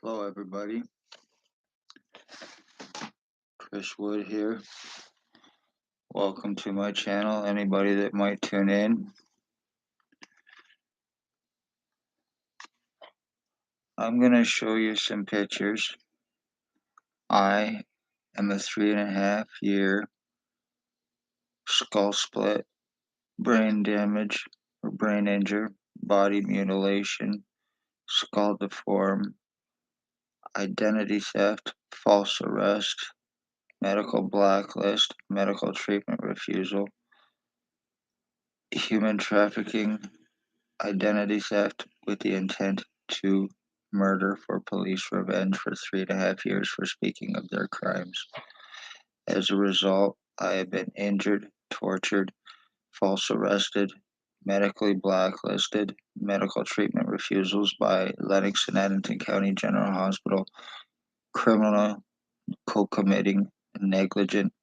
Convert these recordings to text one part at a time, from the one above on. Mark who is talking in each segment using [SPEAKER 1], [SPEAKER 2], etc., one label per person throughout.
[SPEAKER 1] Hello everybody, Chris Wood here. Welcome to my channel, anybody that might tune in. I'm going to show you some pictures. I am a 3.5-year skull split, brain damage or brain injury, body mutilation, skull deform, identity theft, false arrest, medical blacklist, medical treatment refusal, human trafficking, identity theft with the intent to murder for police revenge for 3.5 years for speaking of their crimes. As a result, I have been injured, tortured, false arrested, medically blacklisted, medical treatment refusals by Lennox and Addington County General Hospital, criminal co-committing negligent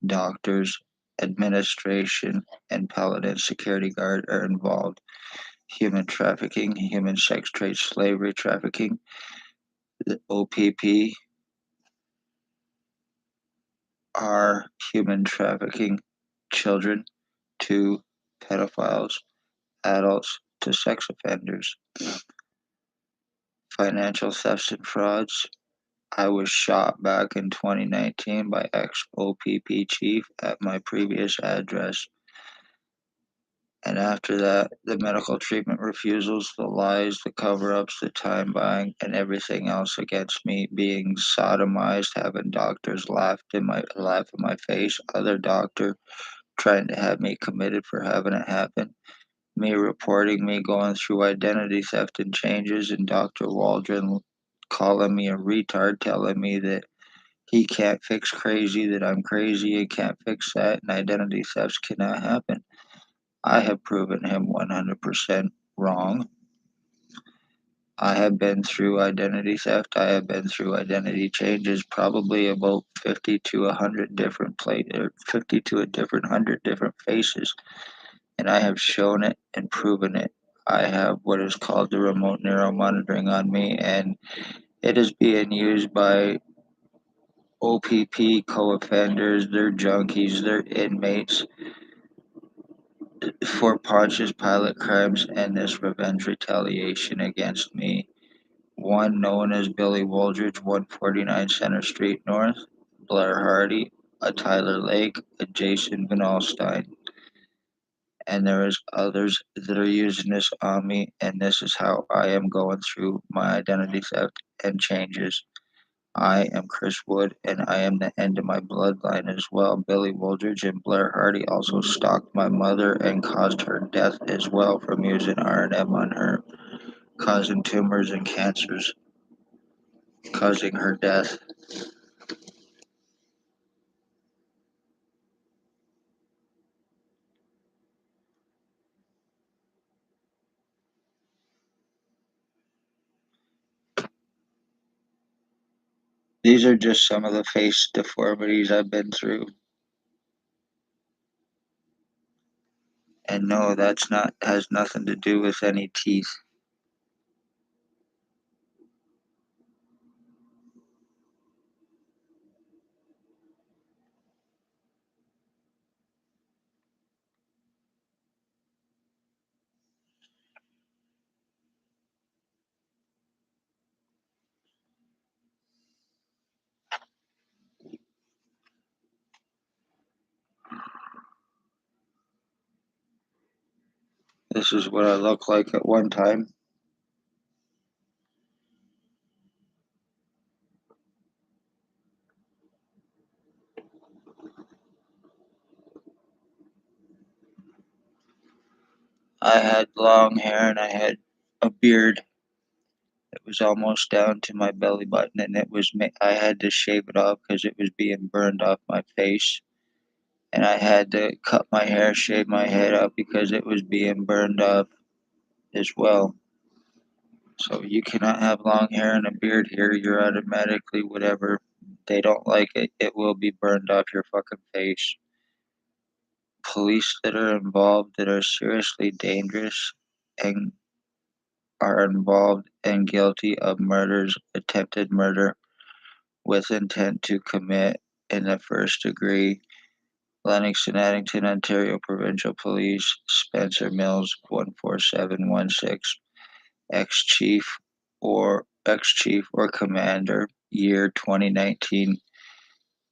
[SPEAKER 1] doctors, administration, and paladin security guard are involved. Human trafficking, human sex trade, slavery trafficking, the OPP are human trafficking children to pedophiles, adults to sex offenders, financial thefts and frauds. I was shot back in 2019 by ex-OPP chief at my previous address. And after that, the medical treatment refusals, the lies, the cover-ups, the time buying, and everything else against me, being sodomized, having doctors laugh in my face, other doctor trying to have me committed for having it happen, me reporting me going through identity theft and changes, and Dr. Waldron calling me a retard, telling me that he can't fix crazy, that I'm crazy, and can't fix that, and identity thefts cannot happen. I have proven him 100% wrong. I have been through identity theft. I have been through identity changes, probably about 50 to 100 different 50 to a different 100 different faces, and I have shown it and proven it. I have what is called the remote neural monitoring on me, and it is being used by OPP co-offenders, they're junkies, they're inmates, for Pontius Pilate crimes and this revenge retaliation against me. One known as Billy Wooldridge, 149 Center Street North, Blair Hardy, a Tyler Lake, a Jason Van Alstyne. And there is others that are using this on me, and this is how I am going through my identity theft and changes. I am Chris Wood, and I am the end of my bloodline as well. Billy Wooldridge and Blair Hardy also stalked my mother and caused her death as well from using R&M on her, causing tumors and cancers, causing her death. These are just some of the face deformities I've been through. And no, that's not has nothing to do with any teeth. This is what I look like at one time. I had long hair and I had a beard. It was almost down to my belly button, and I had to shave it off because it was being burned off my face. And I had to cut my hair, shave my head up because it was being burned off as well. So you cannot have long hair and a beard here. You're automatically whatever. They don't like it. It will be burned off your fucking face. Police that are involved that are seriously dangerous and are involved and guilty of murders, attempted murder with intent to commit in the first degree. Lennox and Addington, Ontario Provincial Police, Spencer Mills, 14716, ex-chief or commander, year 2019.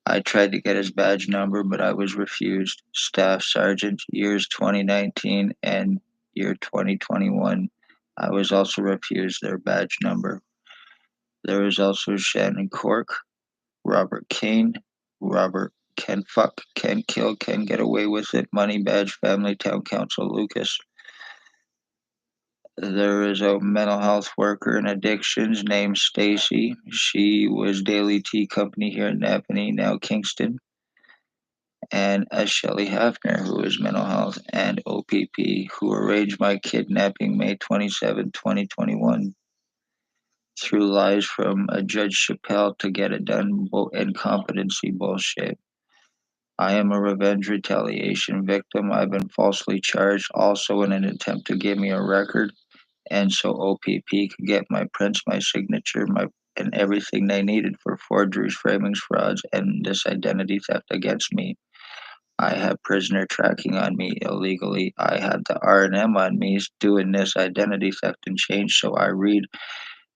[SPEAKER 1] I tried to get his badge number, but I was refused. Staff Sergeant, years 2019 and year 2021. I was also refused their badge number. There is also Shannon Cork, Robert Kane, Robert Can Fuck, Can Kill, Can Get Away With It, Money Badge, Family Town Council Lucas. There is a mental health worker in addictions named STACEY. She was Daily Tea Company here in Napanee, now Kingston. And a SHELLEY HAFFNER, who is mental health and OPP, who arranged my kidnapping May 27, 2021, through lies from a Judge Chappelle to get it done, incompetency bullshit. I am a revenge retaliation victim. I've been falsely charged, also in an attempt to give me a record, and so OPP could get my prints, my signature, and everything they needed for forgeries, framings, frauds, and this identity theft against me. I have prisoner tracking on me illegally. I had the R&M on me doing this identity theft and change, so I read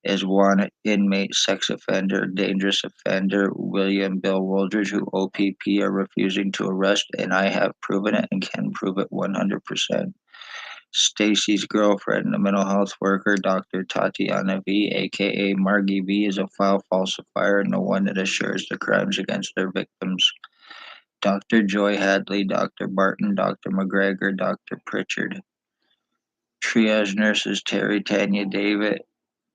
[SPEAKER 1] is one inmate, sex offender, dangerous offender, William Bill Wooldridge, who OPP are refusing to arrest, and I have proven it and can prove it 100%. Stacy's girlfriend, a mental health worker, Dr. Tatiana V, aka Margie V, is a file falsifier and the one that assures the crimes against their victims. Dr. Joy Hadley, Dr. Barton, Dr. McGregor, Dr. Pritchard. Triage nurses Terry, Tanya, David,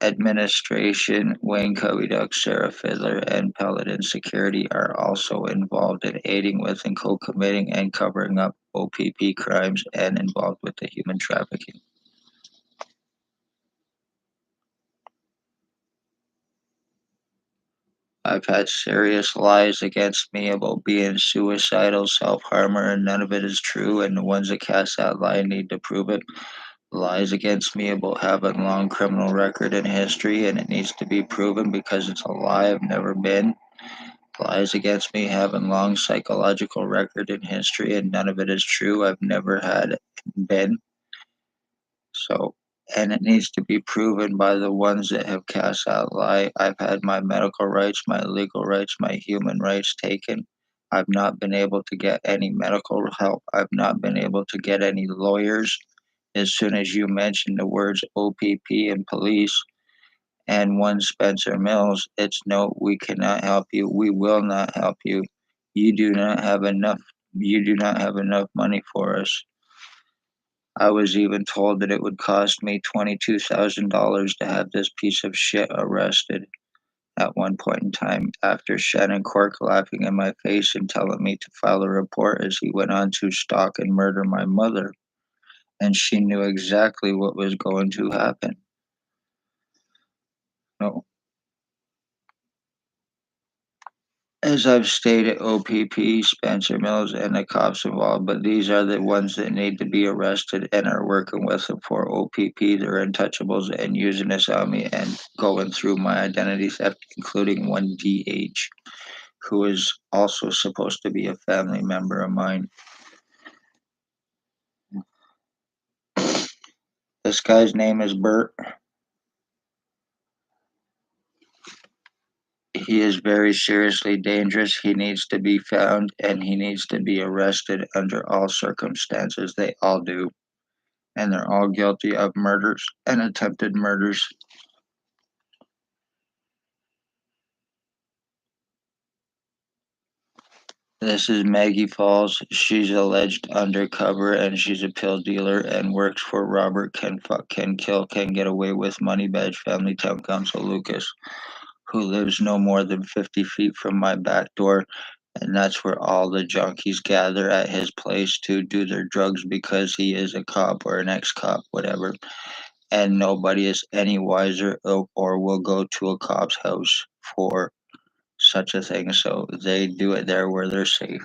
[SPEAKER 1] administration, Wayne Covey Duck, Sarah Fiddler, and Paladin Security are also involved in aiding with and co-committing and covering up OPP crimes and involved with the human trafficking. I've had serious lies against me about being suicidal, self-harmer, and none of it is true, and the ones that cast that lie need to prove it. Lies against me about having a long criminal record and history, and it needs to be proven because it's a lie. I've never been. Lies against me having long psychological record and history, and none of it is true. I've never had been. So, and it needs to be proven by the ones that have cast that lie. I've had my medical rights, my legal rights, my human rights taken. I've not been able to get any medical help. I've not been able to get any lawyers. As soon as you mention the words OPP and police and one Spencer Mills, it's no, we cannot help you. We will not help you. You do not have enough. You do not have enough money for us. I was even told that it would cost me $22,000 to have this piece of shit arrested at one point in time, after Shannon Cork laughing in my face and telling me to file a report as he went on to stalk and murder my mother. And she knew exactly what was going to happen. No. As I've stated, OPP, Spencer Mills, and the cops involved, but these are the ones that need to be arrested and are working with them for OPP. They're untouchables and using this on me and going through my identity theft, including one DH, who is also supposed to be a family member of mine. This guy's name is Bert. He is very seriously dangerous. He needs to be found and he needs to be arrested under all circumstances. They all do. And they're all guilty of murders and attempted murders. This is Maggie Falls. She's alleged undercover and she's a pill dealer and works for Robert Can Fuck, Can Kill, Can Get Away With Money Badge Family Town Council Lucas, who lives no more than 50 feet from my back door. And that's where all the junkies gather at his place to do their drugs because he is a cop or an ex-cop, whatever. And nobody is any wiser or will go to a cop's house for such a thing. So they do it there where they're safe.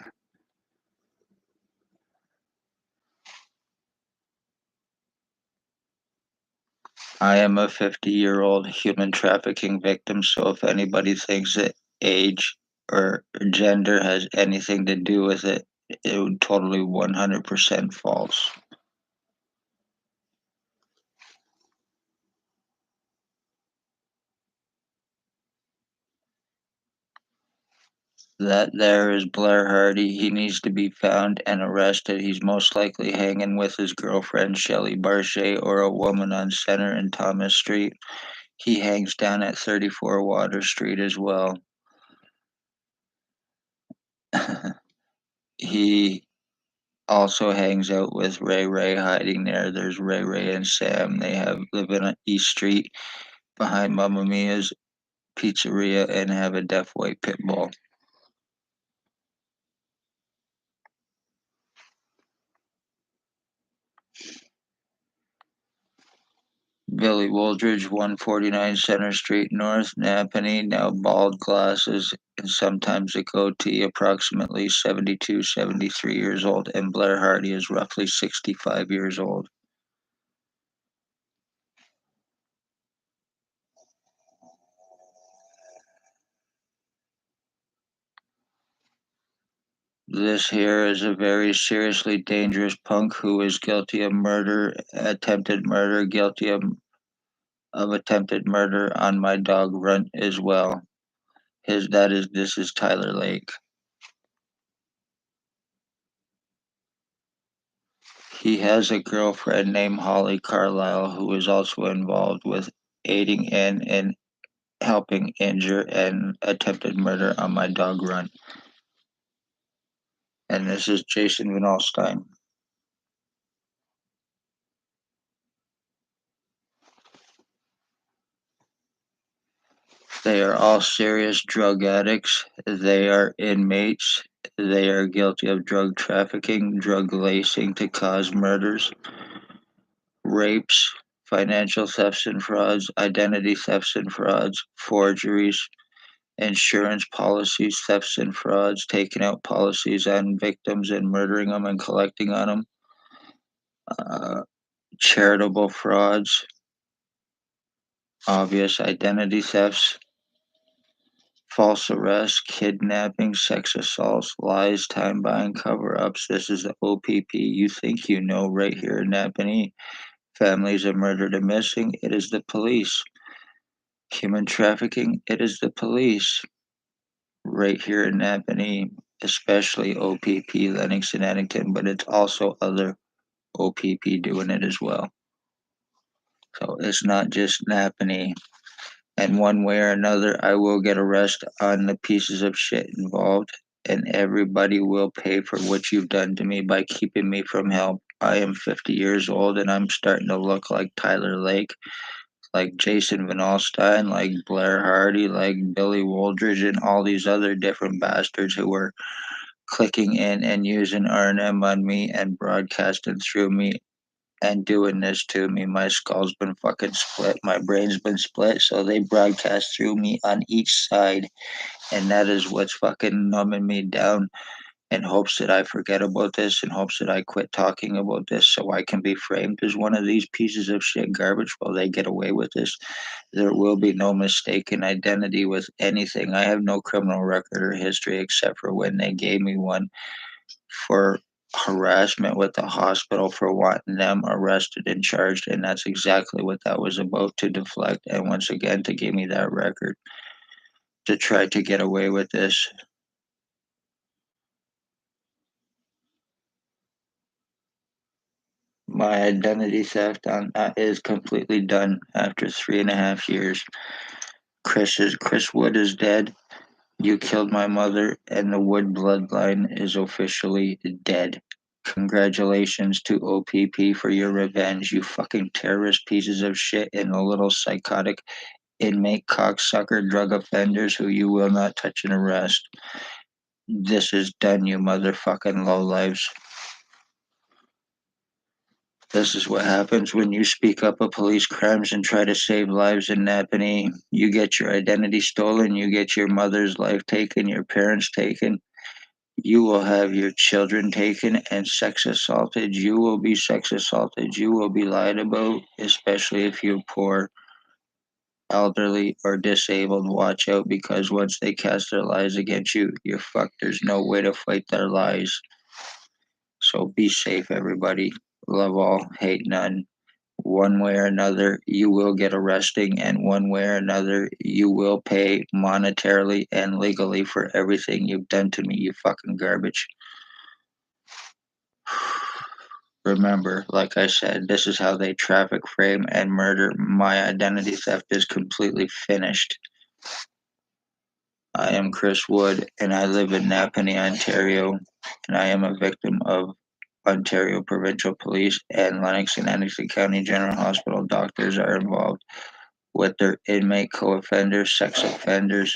[SPEAKER 1] I am a 50-year-old human trafficking victim, so if anybody thinks that age or gender has anything to do with it, it would totally 100% false. That there is Blair Hardy. He needs to be found and arrested. He's most likely hanging with his girlfriend, Shelley Barchet, or a woman on Center and Thomas Street. He hangs down at 34 Water Street as well. He also hangs out with Ray Ray hiding there. There's Ray Ray and Sam. They live in East Street behind Mamma Mia's pizzeria and have a deaf white pit bull. Billy Wooldridge, 149 Center Street North, Napanee, now bald, glasses, and sometimes a goatee, approximately 72, 73 years old, and Blair Hardy is roughly 65 years old. This here is a very seriously dangerous punk who is guilty of murder, attempted murder, guilty of attempted murder on my dog Runt as well. This is Tyler Lake. He has a girlfriend named Holly Carlisle who is also involved with aiding in and helping injure and attempted murder on my dog Runt. And this is Jason Van Alstyne. They are all serious drug addicts. They are inmates. They are guilty of drug trafficking, drug lacing to cause murders, rapes, financial thefts and frauds, identity thefts and frauds, forgeries, insurance policies, thefts and frauds, taking out policies on victims and murdering them and collecting on them, uh, charitable frauds, obvious identity thefts, false arrests, kidnapping, sex assaults, lies, time buying, cover ups. This is the OPP you think you know right here in Napanee. Families are murdered and missing. It is the police. Human trafficking. It is the police right here in Napanee, especially OPP, Lennox and Addington, but it's also other OPP doing it as well. So it's not just Napanee. And one way or another, I will get arrested on the pieces of shit involved, and everybody will pay for what you've done to me by keeping me from help. I am 50 years old, and I'm starting to look like Tyler Lake, like Jason Van Alstyne, like Blair Hardy, like Billy Wooldridge, and all these other different bastards who were clicking in and using R&M on me and broadcasting through me and doing this to me. My skull's been fucking split. My brain's been split. So they broadcast through me on each side. And that is what's fucking numbing me down in hopes that I forget about this, in hopes that I quit talking about this so I can be framed as one of these pieces of shit garbage while they get away with this. There will be no mistaken identity with anything. I have no criminal record or history except for when they gave me one for harassment with the hospital for wanting them arrested and charged, and that's exactly what that was about, to deflect and once again to give me that record to try to get away with this. My identity theft on is completely done after 3.5 years. Chris Wood is dead. You killed my mother, and the Wood bloodline is officially dead. Congratulations to OPP for your revenge, you fucking terrorist pieces of shit and the little psychotic inmate cocksucker drug offenders who you will not touch and arrest. This is done, you motherfucking lowlives. This is what happens when you speak up of police crimes and try to save lives in Napanee. You get your identity stolen, you get your mother's life taken, your parents taken, You will have your children taken and sex assaulted. You will be sex assaulted. You will be lied about, especially if you're poor, elderly, or disabled. Watch out, because once they cast their lies against you, you're fucked. There's no way to fight their lies. So be safe, everybody. Love all, hate none. One way or another, you will get arresting, and one way or another, you will pay monetarily and legally for everything you've done to me, you fucking garbage. Remember, like I said, this is how they traffic, frame, and murder. My identity theft is completely finished. I am Chris Wood, and I live in Napanee, Ontario, and I am a victim of Ontario Provincial Police and Lennox and Anderson County General Hospital. Doctors are involved with their inmate co-offenders, sex offenders,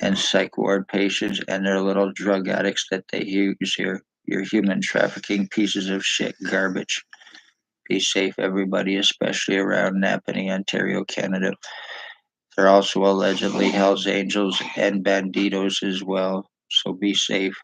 [SPEAKER 1] and psych ward patients, and their little drug addicts that they use here. You're human trafficking pieces of shit garbage. Be safe, everybody, especially around Napanee, Ontario, Canada. They're also allegedly Hells Angels and Banditos as well, so be safe.